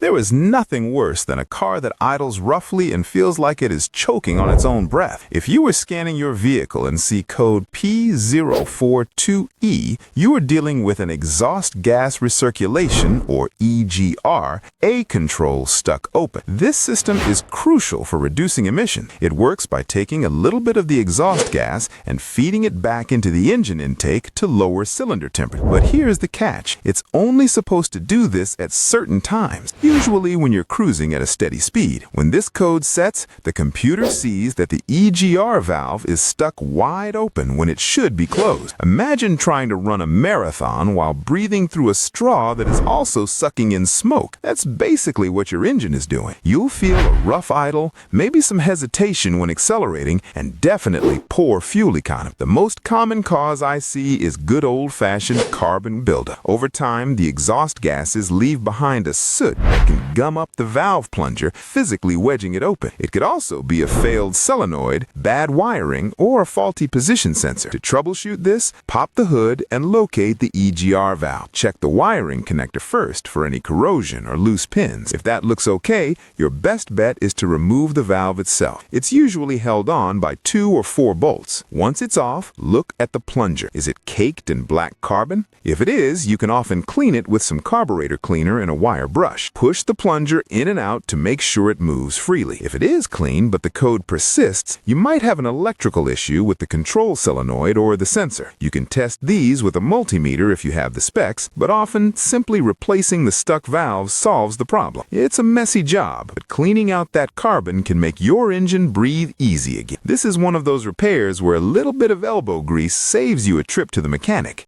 There is nothing worse than a car that idles roughly and feels like it is choking on its own breath. If you were scanning your vehicle and see code P042E, you are dealing with an exhaust gas recirculation, or EGR, A control stuck open. This system is crucial for reducing emission. It works by taking a little bit of the exhaust gas and feeding it back into the engine intake to lower cylinder temperature. But here's the catch. It's only supposed to do this at certain times. Usually when you're cruising at a steady speed. When this code sets, the computer sees that the EGR valve is stuck wide open when it should be closed. Imagine trying to run a marathon while breathing through a straw that is also sucking in smoke. That's basically what your engine is doing. You'll feel a rough idle, maybe some hesitation when accelerating, and definitely poor fuel economy. The most common cause I see is good old-fashioned carbon buildup. Over time, the exhaust gases leave behind a soot that can gum up the valve plunger, physically wedging it open. It could also be a failed solenoid, bad wiring, or a faulty position sensor. To troubleshoot this, pop the hood and locate the EGR valve. Check the wiring connector first for any corrosion or loose pins. If that looks okay, your best bet is to remove the valve itself. It's usually held on by 2 or 4 bolts. Once it's off, look at the plunger. Is it caked in black carbon? If it is, you can often clean it with some carburetor cleaner and a wire brush. Push the plunger in and out to make sure it moves freely. If it is clean but the code persists, you might have an electrical issue with the control solenoid or the sensor. You can test these with a multimeter if you have the specs, but often simply replacing the stuck valve solves the problem. It's a messy job, but cleaning out that carbon can make your engine breathe easy again. This is one of those repairs where a little bit of elbow grease saves you a trip to the mechanic.